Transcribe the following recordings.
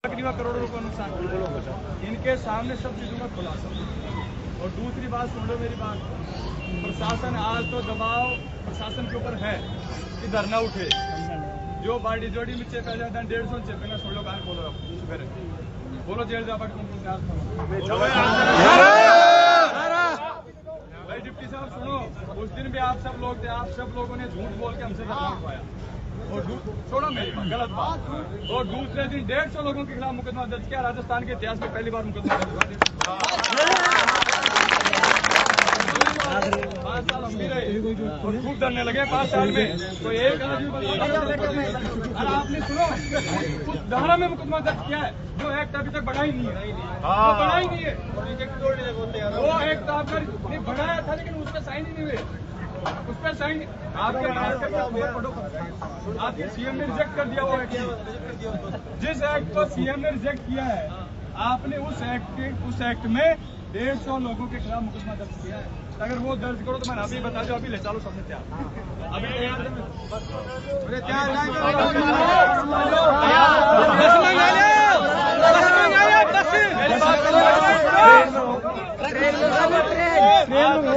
करोड़ों रुपए नुकसान किया। इनके सामने सब चीजों का खुलासा। और दूसरी बात सुन लो मेरी बात, प्रशासन आज तो दबाव प्रशासन के ऊपर है कि धरना उठे। जो बाड़ी जोड़ी में चेपा जाता है 150 चेपेगा। सुन लो कहा बोलो बोलो जेल जा भाई डिप्टी साहब सुनो, उस दिन भी आप सब लोग थे, आप सब लोगों ने झूठ बोल के हमसे धरना उठवाया। और छोड़ो मेरी गलत बात। और दूसरे दिन 150 लोगों के खिलाफ मुकदमा दर्ज किया। राजस्थान के इतिहास में पहली बार मुकदमा दर्ज हुआ। 5 साल हम भी रहे और खूब डरने लगे 5 साल में। तो एक और आपने सुनो उस धारा में मुकदमा दर्ज किया है जो एक्ट अभी तक बढ़ा ही नहीं है। बढ़ा ही नहीं है। वो एक्ट आपका बढ़ाया था लेकिन उस पर साइन ही नहीं हुए। उस पर साइन आपके सीएम ने रिजेक्ट कर दिया। वो एक्ट जिस एक्ट को सीएम ने रिजेक्ट किया है आपने उस एक्ट में 150 लोगों के खिलाफ मुकदमा दर्ज किया है। अगर वो दर्ज करो तो मैं अभी बता दो, अभी ले चलो सबने तैयार। अभी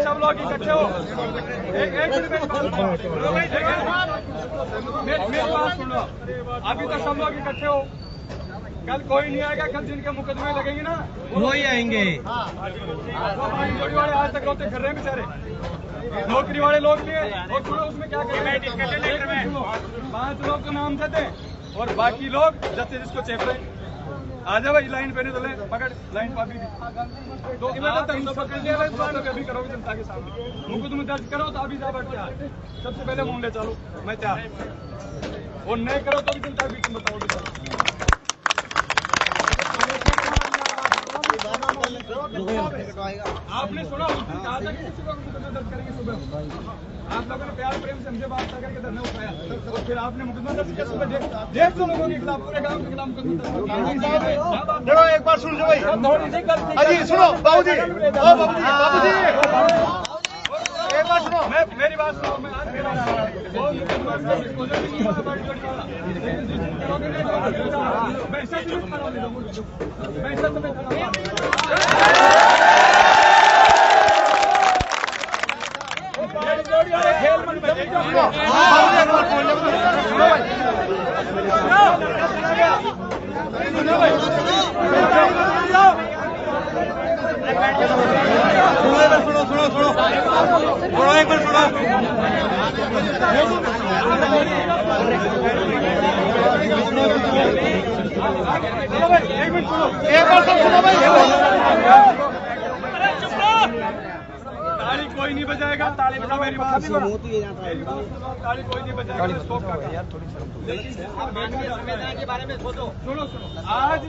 सब लोग इकट्ठे हो। मेरी बात सुन लो, अभी तो सब लोग इकट्ठे हो। कल कोई नहीं आएगा। कल जिनके मुकदमे लगेंगे ना वो ही आएंगे। जोड़ी वाले आज तक रोते कर रहे हैं बेचारे। नौकरी वाले लोग भी हैं। और थोड़ा उसमें क्या करें, 5 लोग तो नाम देते और बाकी लोग जैसे जिसको चेप रहे। आ जाओ भाई लाइन पे नहीं तो ले पकड़ लाइन पर अभी तो पकड़ लिया अभी करोगे जनता के सामने मुकदमा दर्ज करो तो अभी जा बैठ तैयार। सबसे पहले मुंडे चलो मैं तैयार। और नहीं करो तो भी जनता बीच में बताओगे। आपने सुना उस दिन कहा था कि किसी को मुकदमा दर्ज करेंगे सुबह। आप लोगों ने प्यार प्रेम से हमसे बात करके धरना उठाया और फिर आपने मुकदमा दर्ज किया सुबह 150 लोगों के खिलाफ, पूरे गांव के खिलाफ मुकदमा दर्ज। एक बार सुन लो भाई, अजी सुनो बाबूजी, बाबूजी एक बार सुनो, मैं मेरी बात सुनो। मैं आज खेल मन में सुनो एक बार सुनो। ताली कोई नहीं बजाएगा। ताली बजाओ मेरी बात। ताली कोई नहीं बजाएगा। के बारे में सोचो। सुनो आज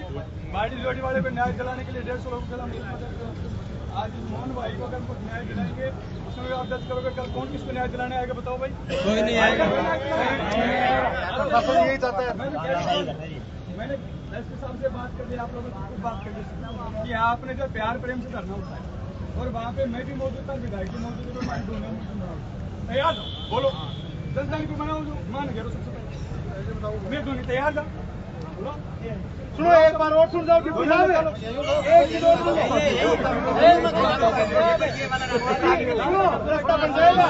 बाड़ी जोड़ी वाले पे न्याय दिलाने के लिए 150 लोगों के खिलाफ आज मोहन भाई को अगर कुछ न्याय दिलाएंगे उसमें आप दर्ज करोगे। कल कौन किसको न्याय दिलाने आएगा बताओ भाई? कोई नहीं आएगा। यही चाहता है। मैंने एसपी साहब से बात कर ली, आप लोगों से कुछ बात कर ली कि आपने जो प्यार प्रेम से धरना उठाया और वहाँ पे मैं भी मौजूद था, विधायक भी मौजूद था। तैयार बोलो 10 तारीख को बनाओ जो मान गया सबसे पहले मैं दोनों तैयार था। बोलो सुनो एक बार और सुन जाओ कि रास्ता बन जाएगा।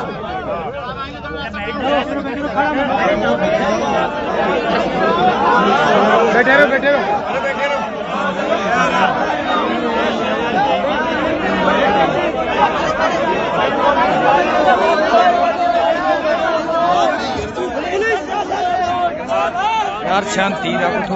बैठे रहो बैठे रहो बैठे रहो। यार शांति रखो।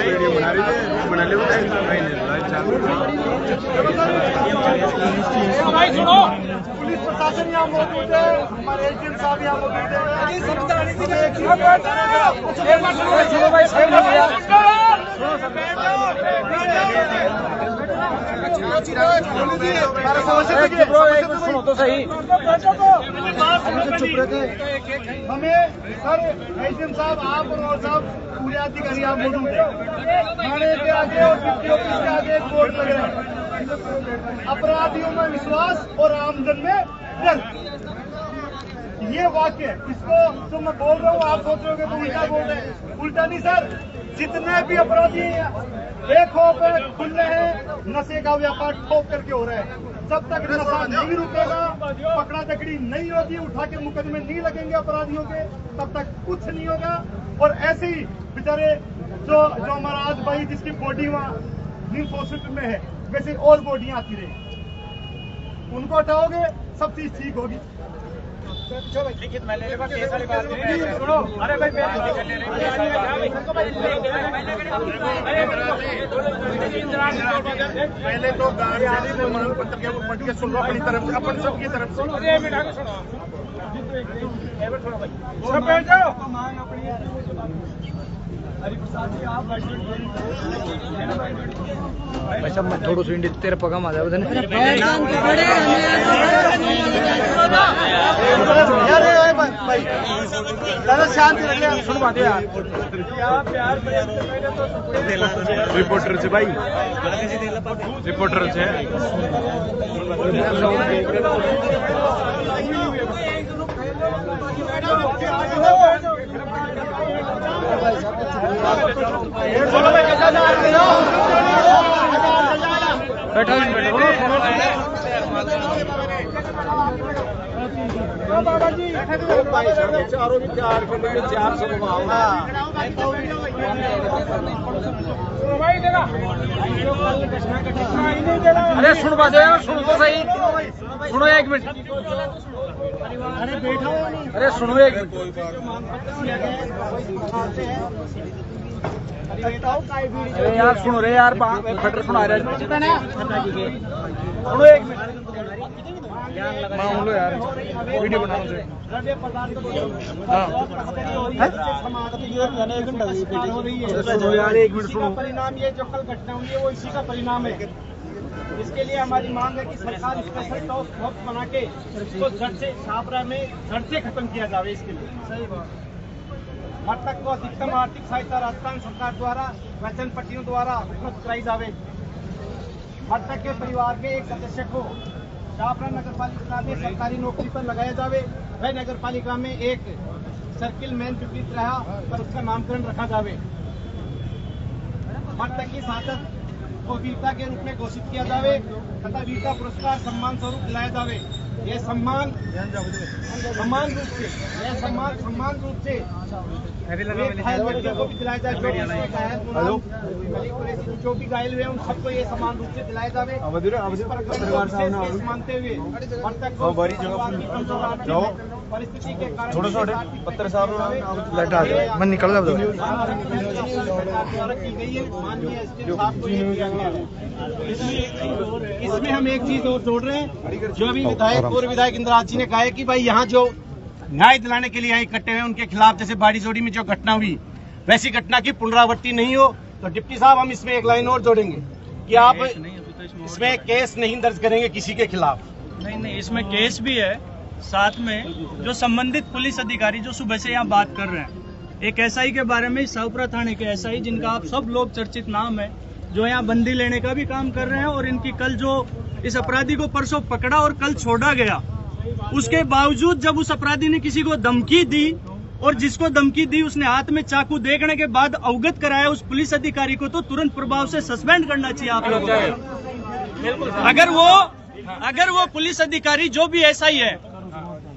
वीडियो बना रही है, बना ले भाई सुनो, पुलिस प्रशासन यहाँ मौजूद है, हमारे एसडीएम साहब यहाँ मौजूद है। सुनो तो सही, चुप रहते। हमें सर एसडीएम साहब, आप और साहब पूरे अधिकारी आप मौजूद है। थाने के आगे और डिप्टी ऑफिस के आगे एक बोर्ड लग रहा है, अपराधियों में विश्वास और आमदन में डर। ये वाक्य इसको जो मैं बोल रहा हूँ आप सोच रहे हो तो उल्टा बोल रहे हैं। उल्टा नहीं सर, जितने भी अपराधी बेखौफ खुल रहे हैं, नशे का व्यापार ठोक करके हो रहा है। जब तक नशा नहीं रुकेगा, पकड़ा पकड़ी नहीं होगी, उठा के मुकदमे नहीं लगेंगे अपराधियों के, तब तक कुछ नहीं होगा। और ऐसे ही बेचारे जो हमारा आज भाई जिसकी बॉडी वहाँ न्यूज हॉस्पिटल में है, वैसे और बॉडियां आती रही, उनको हटाओगे सब चीज ठीक होगी। पहले तो प्रमाण पत्र के पढ़ के सुन लो अपनी तरफ से, अपन सबकी तरफ से। अच्छा मैं थोड़ा सी इंडी तेरे पगा मार जाओ शांति रखिए, सुन बात यार। रिपोर्टर से भाई, रिपोर्टर से बाबा जी आरोपी 4 घंटे में 400 अरे सुन बात यार, सुनो तो सही, सुनो एक मिनट। अरे बैठा हो नहीं, अरे सुनो एक मिनट। अरे यार सुनो रे यार, खटर सुना रहे सुनो एक मिनट। मान लो यार वीडियो बना रहे सुनो यार, एक मिनट सुनो। परिणाम ये जो कल घटना हुई है वो इसी का परिणाम है। इसके लिए हमारी मांग है कि सरकार स्पेशल टास्क फोर्स बना के इसको जड़ से छापरा में जड़ से खत्म किया जाए। इसके लिए सही बात, मृतक को अधिकतम आर्थिक सहायता राजस्थान सरकार द्वारा वचन पट्टियों द्वारा उपलब्ध कराई जाए। मृतक के परिवार के एक सदस्य को छापरा नगर पालिका में सरकारी नौकरी पर लगाया जाए। वह नगर पालिका में एक सर्किल मैन ड्यूटी रहा पर उसका नामकरण रखा जाए। मृतक की शहादत को वीरता के रूप में घोषित किया जाए तथा वीरता पुरस्कार सम्मान स्वरूप दिलाया जाए। यह सम्मान समान रूप से घायल व्यक्तियों को भी दिलाया जाए। जो भी घायल हुए उन सबको ये समान रूप से दिलाया जाए। मानते हुए मृतक को परिस्थिति के कारण पत्र साहब मन निकल की गई है। माननीय एसडीएम साहब को ये दिया गया है। इसमें हम एक चीज और जोड़ रहे हैं, जो अभी पूर्व विधायक इंद्राज जी ने कहा है कि भाई यहाँ जो न्याय दिलाने के लिए यहाँ इकट्ठे हुए उनके खिलाफ जैसे बाड़ी जोड़ी में जो घटना हुई वैसी घटना की पुनरावृत्ति नहीं हो। तो डिप्टी साहब हम इसमें एक लाइन और जोड़ेंगे कि आप इसमें केस नहीं दर्ज करेंगे किसी के खिलाफ। नहीं, इसमें केस भी है। साथ में जो संबंधित पुलिस अधिकारी जो सुबह से यहाँ बात कर रहे हैं, एक एसआई के बारे में, शाहपुरा थाने के एसआई जिनका आप सब लोग चर्चित नाम है, जो यहाँ बंदी लेने का भी काम कर रहे हैं और इनकी कल जो इस अपराधी को परसों पकड़ा और कल छोड़ा गया, उसके बावजूद जब उस अपराधी ने किसी को धमकी दी और जिसको धमकी दी उसने हाथ में चाकू देखने के बाद अवगत कराया उस पुलिस अधिकारी को, तो तुरंत प्रभाव से सस्पेंड करना चाहिए आप लोगों को। अगर वो पुलिस अधिकारी जो भी एसआई है,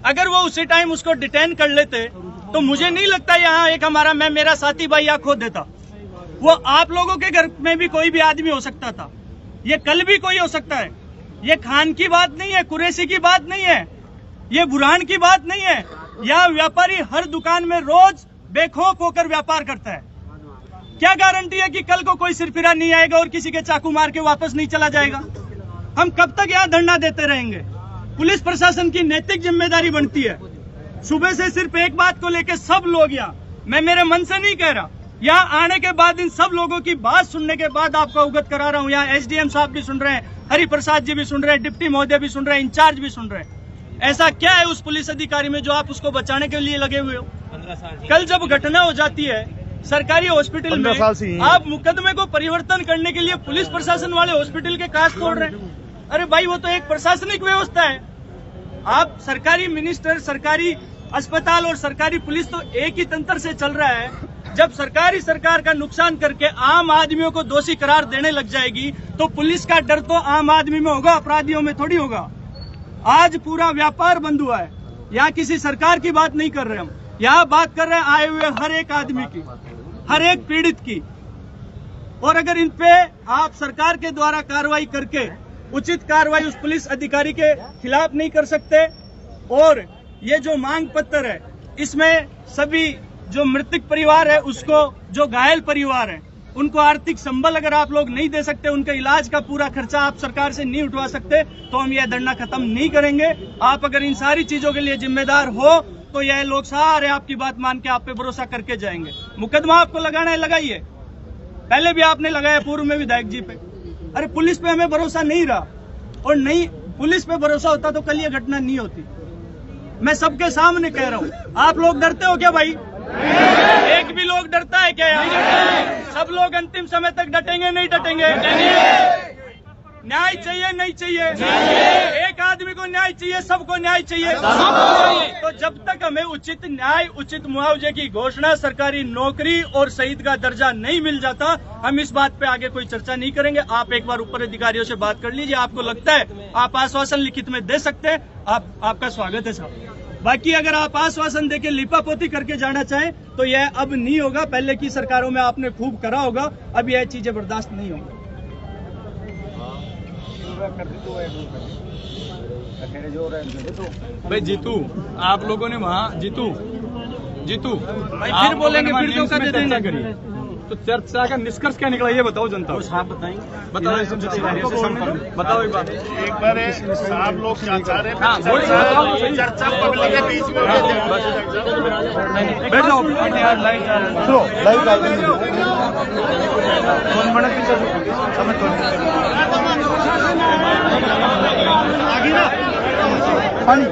अगर वो उसी टाइम उसको डिटेन कर लेते तो मुझे नहीं लगता यहाँ एक मेरा साथी भाई यहाँ खो देता। वो आप लोगों के घर में भी कोई भी आदमी हो सकता था, ये कल भी कोई हो सकता है। ये खान की बात नहीं है, कुरैशी की बात नहीं है, ये बुरहान की बात नहीं है। यहाँ व्यापारी हर दुकान में रोज बेखौफ होकर व्यापार करता है। क्या गारंटी है कि कल को कोई सिरफिरा नहीं आएगा और किसी के चाकू मार के वापस नहीं चला जाएगा? हम कब तक यहाँ धरना देते रहेंगे? पुलिस प्रशासन की नैतिक जिम्मेदारी बनती है। सुबह से सिर्फ एक बात को लेकर सब लोग यहाँ, मैं मेरे मन से नहीं कह रहा, यहाँ आने के बाद इन सब लोगों की बात सुनने के बाद आपको अवगत करा रहा हूँ। यहाँ एसडीएम साहब भी सुन रहे हैं, हरिप्रसाद जी भी सुन रहे हैं, डिप्टी महोदय भी सुन रहे हैं, इंचार्ज भी सुन रहे हैं। ऐसा क्या है उस पुलिस अधिकारी में जो आप उसको बचाने के लिए लगे हुए हो? कल जब घटना हो जाती है सरकारी हॉस्पिटल में, आप मुकदमे को परिवर्तन करने के लिए पुलिस प्रशासन वाले हॉस्पिटल के कांच तोड़ रहे हैं। अरे भाई, वो तो एक प्रशासनिक व्यवस्था है। आप सरकारी मिनिस्टर, सरकारी अस्पताल और सरकारी पुलिस तो एक ही तंत्र से चल रहा है। जब सरकार का नुकसान करके आम आदमियों को दोषी करार देने लग जाएगी तो पुलिस का डर तो आम आदमी में होगा, अपराधियों में थोड़ी होगा। आज पूरा व्यापार बंद हुआ है। यहाँ किसी सरकार की बात नहीं कर रहे हम, यहाँ बात कर रहे हैं आए हुए हर एक आदमी की, हर एक पीड़ित की। और अगर इन पे आप सरकार के द्वारा कार्रवाई करके उचित कार्रवाई उस पुलिस अधिकारी के खिलाफ नहीं कर सकते, और ये जो मांग पत्र है इसमें सभी जो मृतक परिवार है, उसको जो घायल परिवार है उनको आर्थिक संबल अगर आप लोग नहीं दे सकते, उनके इलाज का पूरा खर्चा आप सरकार से नहीं उठवा सकते, तो हम यह धरना खत्म नहीं करेंगे। आप अगर इन सारी चीजों के लिए जिम्मेदार हो तो यह लोग सारे आपकी बात मान के आप पे भरोसा करके जाएंगे। मुकदमा आपको लगाना है, लगाइए। पहले भी आपने लगाया, पूर्व में विधायक जी पे। अरे पुलिस पे हमें भरोसा नहीं रहा, और नहीं पुलिस पे भरोसा होता तो कल ये घटना नहीं होती। मैं सबके सामने कह रहा हूँ, आप लोग डरते हो क्या भाई? एक भी लोग डरता है क्या यहाँ? सब लोग अंतिम समय तक डटेंगे, नहीं डटेंगे? न्याय चाहिए, नहीं चाहिए? एक आदमी को न्याय चाहिए, सबको न्याय चाहिए। तो जब तक हमें उचित न्याय, उचित मुआवजे की घोषणा, सरकारी नौकरी और शहीद का दर्जा नहीं मिल जाता, हम इस बात पे आगे कोई चर्चा नहीं करेंगे। आप एक बार ऊपर अधिकारियों से बात कर लीजिए, आपको लगता है आप आश्वासन लिखित में दे सकते हैं, आपका स्वागत है साहब। बाकी अगर आप आश्वासन देके लिपापोती करके जाना चाहें तो यह अब नहीं होगा। पहले की सरकारों में आपने खूब करा होगा, अब यह चीजें बर्दाश्त नहीं होंगी। भाई जीतू, आप लोगों ने वहाँ जीतू भाई फिर बोलेंगे, फिर क्यों कर देंगे? करिए तो चर्चा का निष्कर्ष क्या निकला, ये बताओ जनता को। साहब बताएंगे, बताओ एक बात। एक बार साहब लोग क्या चाह रहे हैं, चर्चा पब्लिक के बीच में बैठ जाओ। आगे ना पानी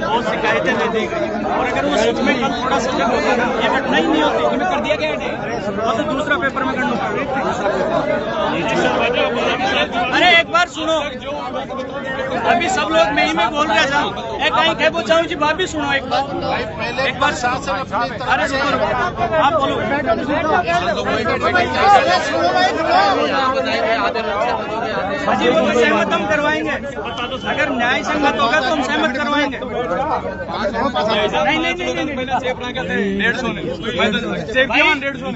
बहुत शिकायतें दे दी गई, और अगर वो सच में कल थोड़ा सजग होता ना, ये घटना ही नहीं होती। इन्हें कर दिया गया है, तो दूसरा पेपर में करना पड़ेगा। अरे एक बार सुनो, अभी सब लोग मैं ही में बोल रहे था, एक कहीं कह पूछाऊँ जी, बात भी सुनो एक बार शासन। अरे सुनो, आप बोलो। जी वो तो सहमत हम करवाएंगे, अगर न्याय संगत होगा तो हम सहमत करवाएंगे। नहीं,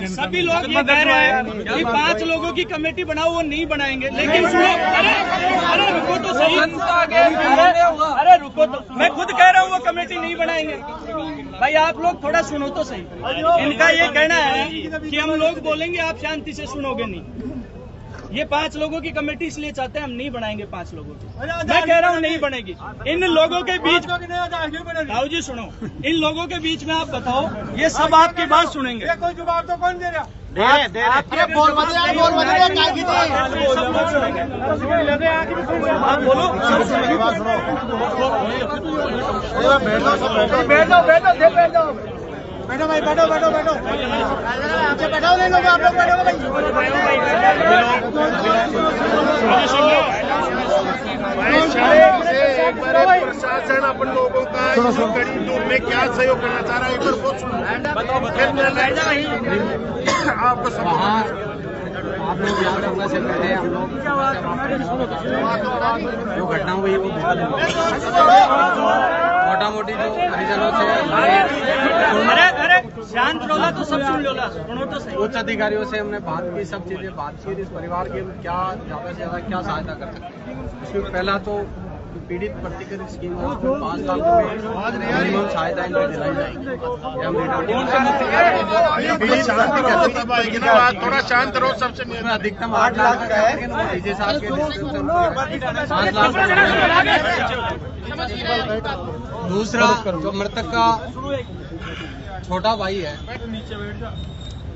सभी लोग ये कह रहे हैं कि 5 लोगों की कमेटी बनाओ, वो नहीं बनाएंगे। लेकिन सुनो, अरे रुको तो सही, अरे रुको तो, मैं खुद कह रहा हूँ वो कमेटी नहीं बनाएंगे। भाई आप लोग थोड़ा सुनो तो सही। इनका ये कहना है कि हम लोग बोलेंगे, आप शांति से सुनोगे नहीं। ये 5 लोगों की कमेटी इसलिए चाहते हैं, हम नहीं बनाएंगे 5 लोगों की। मैं कह रहा हूँ नहीं बनेगी। इन लोगों के बीच, राव जी सुनो, इन लोगों के बीच में आप बताओ, ये सब आपकी बात सुनेंगे। कोई जवाब तो कौन दे रहा? बोल आप बोलो। बैठो भाई, बैठो बैठो बैठो बैठो बैठो नहीं लोग, आप लोग बैठो भाई। प्रशासन अपन लोगों का कड़ी दूर में क्या सहयोग करना चाह रहा है, एक बार आपको सब आप लोग यहाँ पे अपना चल रहे हैं, हम लोग जो घटना हुई वो मोटा मोटी जो परिजनों से अरे शांत रोला तो सब सुन लोला, सुनो तो सही। उच्च अधिकारियों से हमने बात की, सब चीजें बात की, इस परिवार की क्या ज्यादा से ज्यादा क्या सहायता कर सकते हैं। उसमें पहला तो पीड़ित प्रतिकर स्कीम 5 लाख रुपए मिनिमम सहायता इनको दिलाई जाएगी। थोड़ा शांत रहो। सबसे अधिकतम 8 लाख का है, लेकिन वो डीजे साहब के डिस्क्रिप्शन 5 लाख। दूसरा, जो मृतक का छोटा भाई है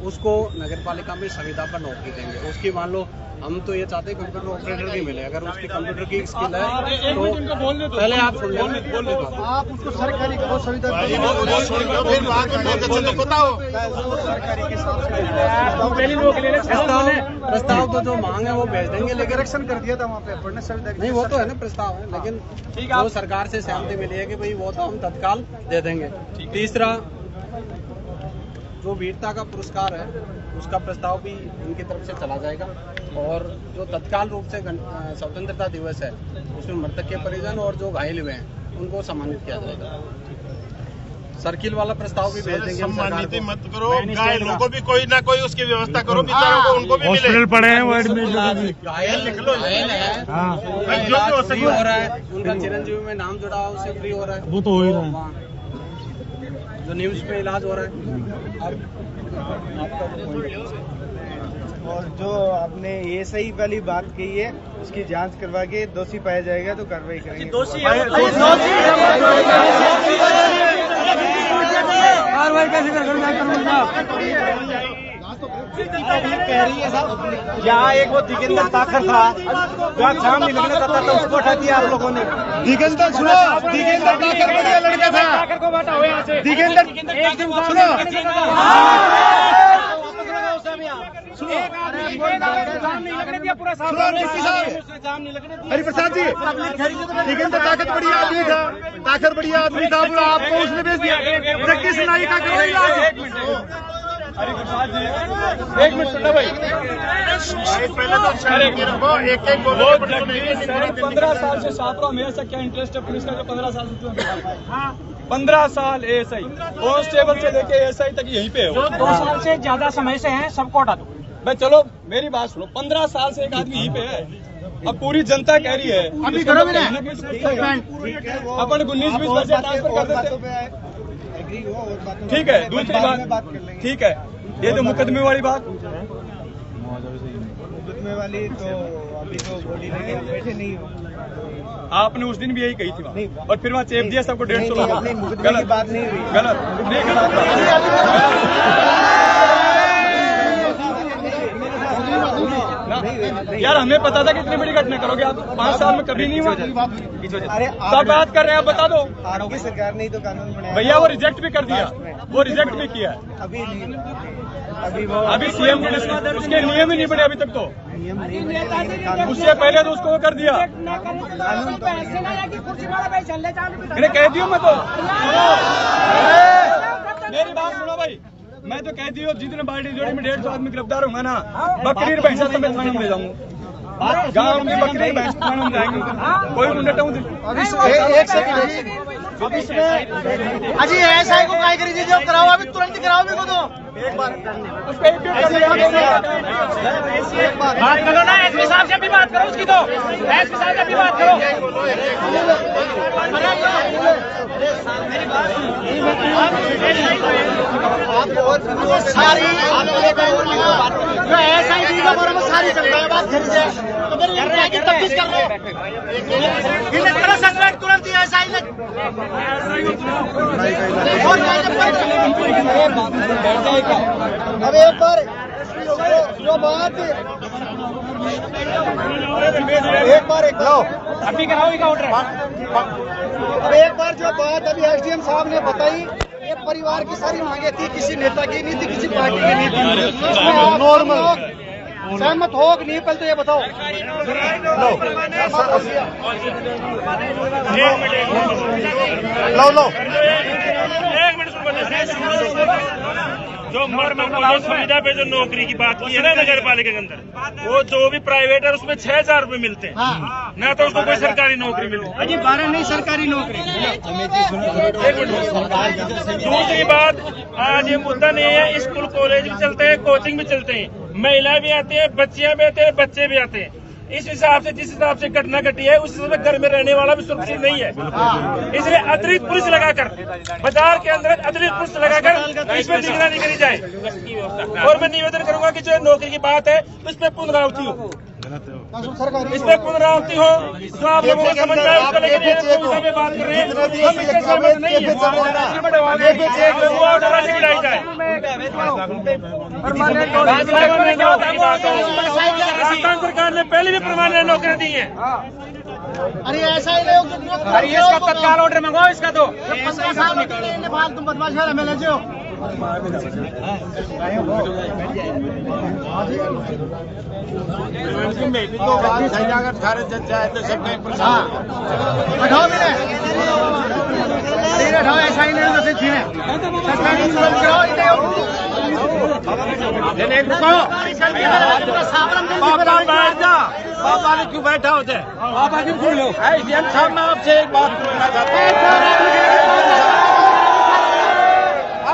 उसको नगर पालिका में संविदा पर नौकरी देंगे। उसकी मान लो हम तो ये चाहते हैं कंप्यूटर ऑपरेटर की मिले, अगर उसकी कंप्यूटर की स्किल है तो पहले आप सुन लें, आप उसको सरकारी करो, संविदा प्रस्ताव तो जो मांग है वो भेज देंगे, लेकिन करेक्शन कर दिया था वहाँ पे पढ़ने संविदा नहीं, वो तो है ना प्रस्ताव है, लेकिन जो सरकार से सहमति मिली है कि भाई वो तो हम तत्काल दे देंगे। तीसरा, जो वीरता का पुरस्कार है उसका प्रस्ताव भी उनकी तरफ से चला जाएगा, और जो तत्काल रूप से स्वतंत्रता दिवस है उसमें मृतक के परिजन और जो घायल हुए हैं उनको सम्मानित किया जाएगा। सर्किल वाला प्रस्ताव भी भेज देंगे। सम्मानित मत करो, घायलों को भी कोई ना कोई उसकी व्यवस्था करो, बेचारों को उनको भी मिले। पड़े हैं वो घायल लिख लो, घायल है फ्री हो रहा है, उनका चिरंजीवी में नाम जुड़ा हुआ उससे फ्री हो रहा है, वो तो हो ही रहा है। जो निम्स में इलाज हो रहा है। और जो आपने ये सही वाली बात कही है, उसकी जांच करवा के दोषी पाया जाएगा तो कार्रवाई करेंगे। दोषी कार्रवाई कैसे कह रही है साहब, यहाँ एक वो दिगेंद्र ताकर था जो आप शाम नहीं लगने देता था, उसको हटा दिया आप लोगों ने। दिगेंद्र सुनो, दिगेंद्र ताकर बढ़िया लड़का था, दिगेंद्र हरिप्रसाद जी, दिगेंद्र ताकत बढ़िया आदमी था, ताकर बढ़िया आदमी था, आपको उसने भेज दिया। प्रैक्टिस नाई का करो इलाज। हरिप्रसाद जी, एक मिनट सुनना भाई, पहले तो एक 15 साल से छात्रों में ऐसा क्या इंटरेस्ट है पुलिस का जो 15 साल से 15 साल एएसआई कांस्टेबल से लेके एएसआई तक यहीं पे है। 2 साल से ज्यादा समय से है, सबको हटा दो। मैं चलो मेरी बात सुनो, 15 साल से एक आदमी यहीं पे है, अब पूरी जनता कह रही है अभी करो भी नहीं, अपन 19-20 वर्ष ट्रांसफर कर देते। ठीक है, दूसरी बात ठीक है, ये तो मुकदमे वाली बात, मुकदमे वाली तो अभी तो बॉडी लेके बैठे नहीं हो। आपने उस दिन भी यही कही थी वहाँ, और फिर वहाँ चेप दिया सबको 150 लोग। गलत बात नहीं हुई, गलत नहीं, गलत यार, हमें पता था कि इतनी बड़ी घटना करोगे आप, 5 साल में कभी नहीं हुआ। अरे सब बात कर रहे हैं, आप बता दो। आपकी सरकार ने तो कानून बनाया भैया, वो रिजेक्ट भी कर दिया, वो रिजेक्ट भी किया है। अभी नहीं, अभी सीएम उसके नियम ही नहीं बने अभी तक, तो नियम नहीं बने, उससे पहले तो उसको कर दिया। मैंने कह दियो, मैं तो मेरी बात सुनो भाई, मैं तो कह दियो जितने बाल्टी जोड़ी में 150 आदमी गिरफ्तार होगा ना, बकरी भैंसा समेत थाने में ले जाऊंगा। गाँव में बकरी भैंस थाने में जाएंगे, कोई मुंडा हूँ। एक सेकंड, अब इसमें अजी ऐसा है को काय करी जी, जो कराओ अभी तुरंत कराओ मेरे को तो एक बार बात करो ना, एसपी साहब से भी बात करो, उसकी तो एसपी साहब से भी बात करो। सारी जो ऐसा ही चीज हमारे में सारी चल रहा है, बात घर से तो फिर इनकी तफ्तीश कर लो, इन्हें करो सस्पेंड तुरंत ही ऐसा ही। अब एक बार जो बात एक बार लो अभी कराओ का ऑर्डर। अब एक बार जो बात अभी एसडीएम साहब ने बताई, ये परिवार की सारी मांगे थी, किसी नेता की नहीं थी, किसी पार्टी की नहीं थी, नॉर्मल सहमत हो कि नहीं, पहले तो ये बताओ। लो एक मिनट जो सुविधा पे जो नौकरी की बात की है ना नगर पालिका के अंदर, वो जो भी प्राइवेट है उसमें 6,000 रुपए मिलते हैं, ना तो उसको कोई सरकारी नौकरी मिलती है। अजी 12 नहीं सरकारी नौकरी। दूसरी बात, आज ये मुद्दा नहीं है, स्कूल कॉलेज भी चलते हैं, कोचिंग भी चलते हैं, महिलाएं भी आती हैं, बच्चियां भी आते हैं, बच्चे भी आते हैं। इस हिसाब से जिस हिसाब से घटना घटी है उस हिसाब से घर में रहने वाला भी सुरक्षित नहीं है। इसलिए अतिरिक्त पुलिस लगाकर बाजार के अंदर अतिरिक्त पुलिस लगाकर इसमें निगरानी करी जाए। और मैं निवेदन करूंगा कि जो नौकरी की बात है उस पर पुनरावृत्ति हो, इस पर पुनरावृत्ति हो। जो आप लोगों को समझ में आए उसका, लेकिन ये में बात कर रहे हैं हम इससे सहमत नहीं है। राशि बढ़ाई जाए। राजस्थान सरकार ने पहले भी परमानेंट नौकरियां दी हैं। अरे ऐसा ही लोग अरे इसका तत्काल ऑर्डर मंगवाओ इसका तो तुम बदमाश है एमएलए जो अगर सारे जज जाए तो सब कहीं हटाओ मेरे हटाओ ऐसा ही नहीं जैसे छीने पापा ने क्यों बैठा होते पापा क्यों सुन लो साहब मैं आपसे एक बात पूछना चाहता हूँ।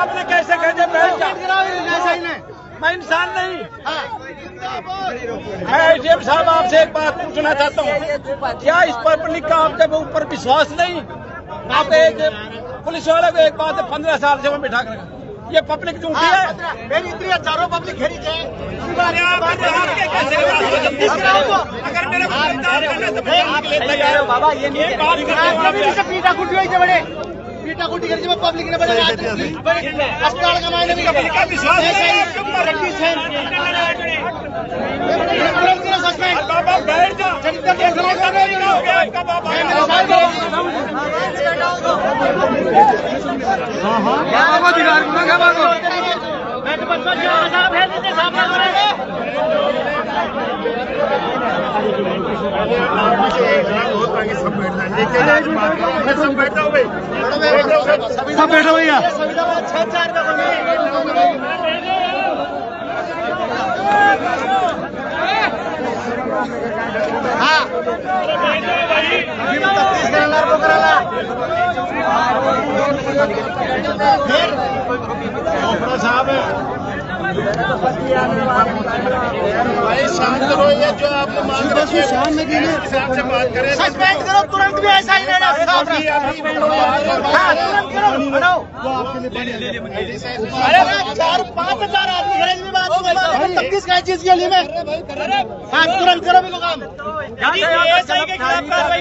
आपने कैसे कहते बैठ जा मैं इंसान नहीं। मैं एडीएम साहब आपसे एक बात पूछना चाहता हूँ, क्या इस पब्लिक का आपके ऊपर विश्वास नहीं? आप एक पुलिस वाले को एक बात 15 साल से मैं बिठा कर ये पब्लिक झूठी है। मेरी इतनी हजारों पब्लिक खड़ी है बाबा ये पीटा कुटी हुई बड़े पीटा कुटी करके पब्लिक ने बड़े अस्पताल का मायने में बाबा बैठ जा। सब बैठो भैया साहब भाई शांत रहो, ये जो आप मांग रहे हैं शाम में से बात करें। सस्पेंड करो तुरंत भी ऐसा ही नहीं अरे 4-5 हजार आदमी खड़े बात तब्दील का चीज के लिए मैं हाँ तुरंत करो भी काम एएसआई के खिलाफ कार्रवाई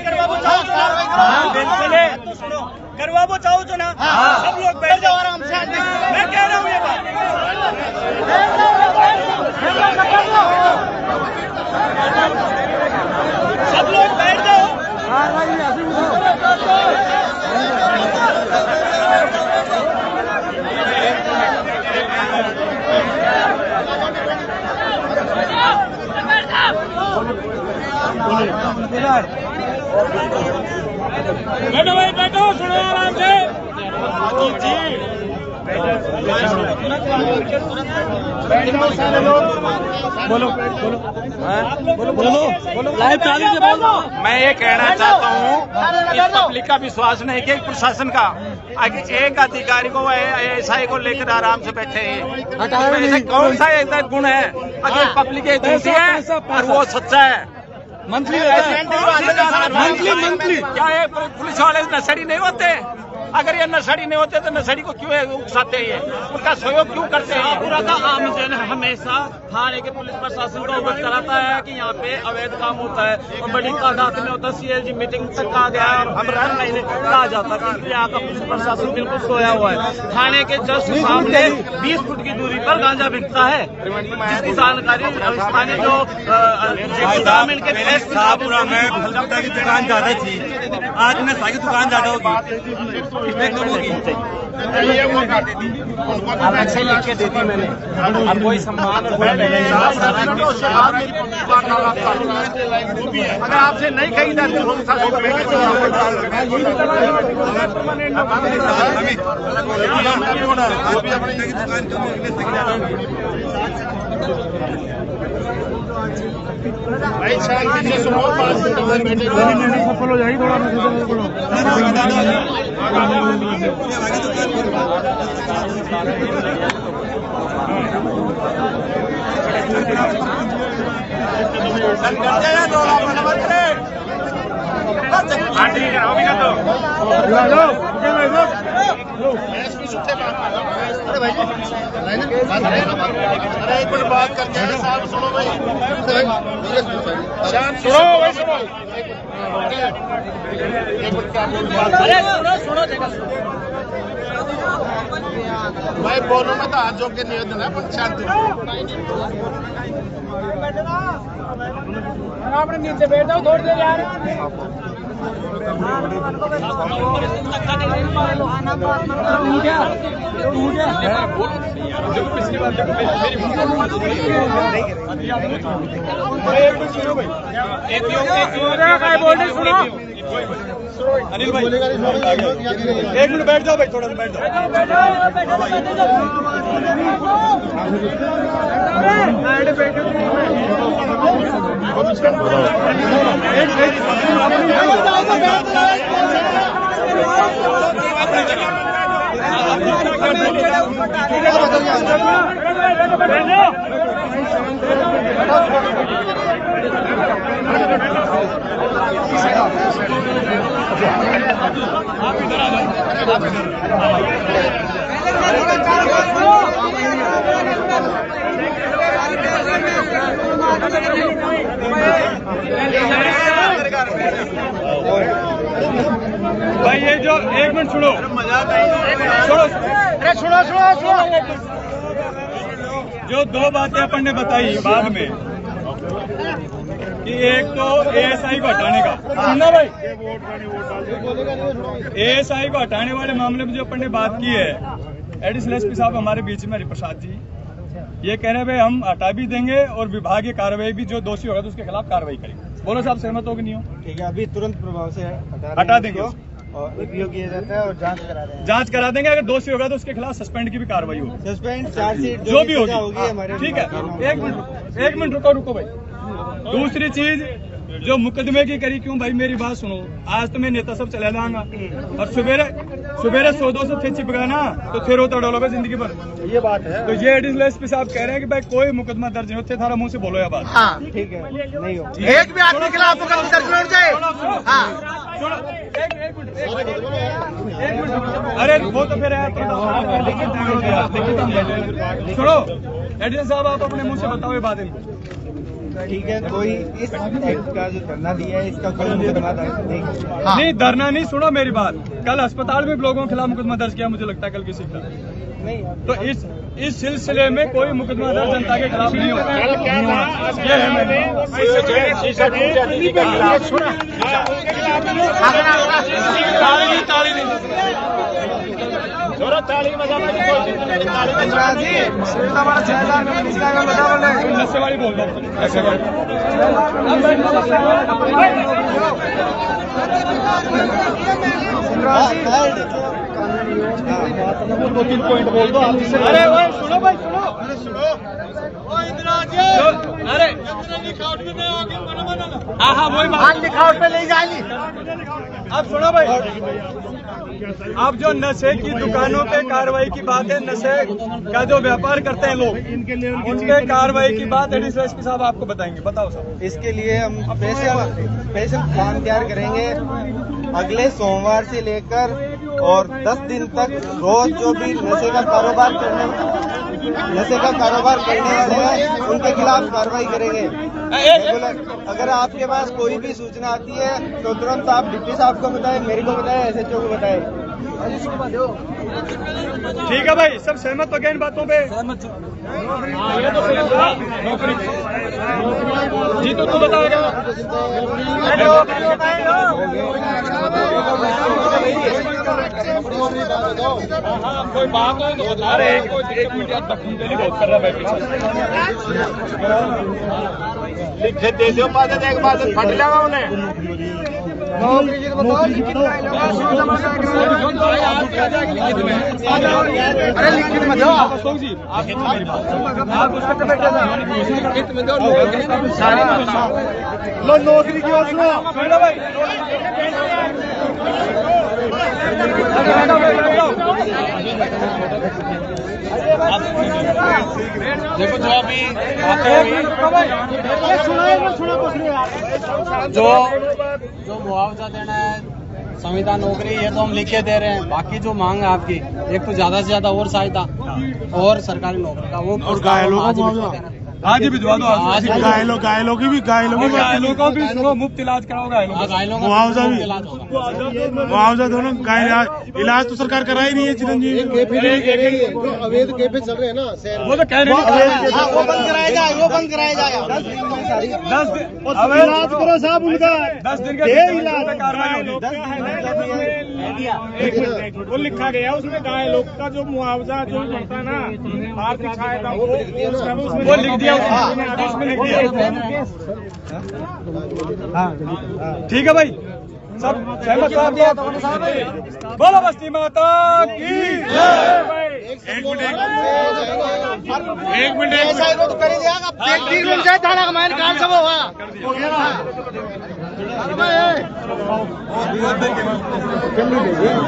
करवाबो चाहो जो ना सब लोग बैठ जाओ आराम से। मैं कह रहा हूँ ये बात सब लोग बैठ जाओ। बैठो भाई बैठो, सुनो आराम से। बोलो लाइव चालू से बोलो। मैं ये कहना चाहता हूँ इस पब्लिक का विश्वास नहीं कि प्रशासन का एक अधिकारी को एएसआई को लेकर आराम से बैठे हैं। ऐसे कौन सा ऐसा गुण है अगर पब्लिक एक झूठी है और वो सच्चा है? मंथली क्या ये पुलिस वाले नशेड़ी नहीं होते? अगर ये नशेड़ी नहीं होते तो नशेड़ी को क्यों उकसाते हैं? उनका सहयोग क्यों करते हैं? पूरा का आमजन हमेशा थाने के पुलिस प्रशासन को अवगत कराता है कि यहाँ पे अवैध काम होता है और बड़ी तादाद में होता है। सीएलजी मीटिंग तक कहा गया है और हम हर महीने कहा जाता है कि यहाँ का पुलिस प्रशासन बिल्कुल सोया हुआ है। थाने के जस्ट सामने 20 फुट की दूरी पर गांजा बिकता है, जिसकी जानकारी स्थानीय जो ग्रामीण के की दुकान ज्यादा थी, आज नशा की दुकान ज्यादा होगी। अब अच्छे लिख के दे दी मैंने। अब कोई सम्मान अगर आपसे नहीं कही जाती भाई शांति से सुनो, सफल हो जाएगी थोड़ा हाँ ठीक है होगी ना तो अरे एक मिनट बात करते हैं साहब, सुनो भाई, सुनो भाई सुनो भाई बोलो में तो हाथ जोड़ के निवेदन है, पर शांति आपने नीचे बैठ जाओ थोड़ी देर यार पिछली बार सुनो अनिल भाई, एक मिनट बैठ जाओ भाई, थोड़ा सा बैठ जाओ। भाई ये जो एक मिनट सुनो, छोड़ो, जो दो बातें अपन ने बताई बाद में कि एक तो एएसआई को हटाने का, सुनना भाई, एएसआई को हटाने वाले मामले में जो अपन ने बात की है, एडिशनल एसपी साहब हमारे बीच में हरिप्रसाद जी ये कह रहे हैं भाई हम हटा भी देंगे और विभागीय कार्रवाई भी, जो दोषी होगा तो उसके खिलाफ कार्रवाई करेंगे। बोलो साहब, सहमत हो कि नहीं हो? ठीक है, अभी तुरंत प्रभाव से हटा देंगे और उपयोग किया जाता है और जांच करा देंगे। अगर दोषी होगा तो उसके खिलाफ सस्पेंड की भी कार्रवाई होगी, सस्पेंड, चार्जशीट जो भी होगी हमारे। ठीक है, एक मिनट रुको भाई। दूसरी चीज जो मुकदमे की करी, क्यों भाई मेरी बात सुनो, आज तो मैं नेता सब चला जाऊंगा और सुबेरे 100-200 से चिपकाना तो फिर होता डोलोगे जिंदगी भर, ये बात है। तो ये एडिशनल एसपी साहब कह रहे हैं कि भाई कोई मुकदमा दर्ज नहीं होते, थारा मुंह से बोलो या बात। हाँ ठीक है, नहीं हो एक भी आदमी के खिलाफ मुकदमा दर्ज हो जाए। हाँ एक मिनट, अरे वो तो फिर सुनो एडिशनल साहब, आप अपने मुंह से बताओ ये बात इनको। ठीक है, कोई इस एक्ट का जो धरना दिया है इसका कोई मुकदमा दर्ज नहीं। नहीं धरना नहीं, सुनो मेरी बात, कल अस्पताल में लोगों के खिलाफ मुकदमा दर्ज किया, मुझे लगता है कल किसी का नहीं, तो इस सिलसिले में कोई मुकदमा दर्ज जनता के खिलाफ नहीं होगा। ये है मैंने नशे वाली बोल दो, नशे वाली पॉइंट बोल दो आप। अरे वो सुनो भाई, अरे हाँ वही बात, लिखावट पे ले जाएंगे। अब सुनो भाई, अब जो नशे की दुकानों पे कार्रवाई की बात है, नशे का जो व्यापार करते हैं लोग, उनके कार्रवाई की बात एडिशनल एसपी साहब आपको बताएंगे। बताओ साहब। इसके लिए हम स्पेशल प्लान तैयार करेंगे। अगले सोमवार से लेकर और 10 दिन तक रोज जो भी नशे का कारोबार करने वाले हैं उनके खिलाफ कार्रवाई करेंगे। अगर आपके पास कोई भी सूचना आती है तो तुरंत आप डिप्टी साहब को बताएं, मेरे को बताएं, SHO को बताएं। ठीक है भाई, सब सहमत हो गए इन बातों पे? नौकरी जी तो तू बताएगा। कोई बात हो तो बता रहे, एक मिनट यार, बखूंदली बहुत कर रहा है पीछे। लिखे दे दो, एक बात फट लगा उन्हें। नौकरी जी बताओ, अरे लिखित में दो आप जी, आप मेरी बात, आप उसके पे बैठे लिखित में दो, लो नौकरी की सुनो भाई। देखो जो अभी जो मुआवजा देना है, संविदा नौकरी, ये तो हम लिख के दे रहे हैं। बाकी जो मांग है आपकी, एक तो ज्यादा से ज्यादा और सहायता और सरकारी नौकरी का वो, और घायलों का आज भी दिवा दो। आज घायलों की भी घायलों को भी सुनो, मुफ्त इलाज कराओ घायलों का। घायलों का मुआवजा भी, इलाज होगा। मुआवजा दोनों इलाज तो सरकार करा ही नहीं है। चिरंजीवी अवैध कैफे चल रहे हैं ना शहर, वो तो कह रहे हैं वो बंद कराया जाए, वो बंद कराया जाएगा। 10 दिन इलाज करो साहब उनका, 10 दिन का इलाज कार्रवाई होगी। वो लिखा गया उसमें घायलों का जो मुआवजा जो होता है ना, आर्थिक सहायता, वो लिख दिया उसमें लिख दिया। ठीक है भाई, सब सहमत हो? बोलो बस्ती माता की। एक मिनट ऐसा तो कर ही जाएगा, पेटी रुक जाए थाना का मैंने काम सब होगा।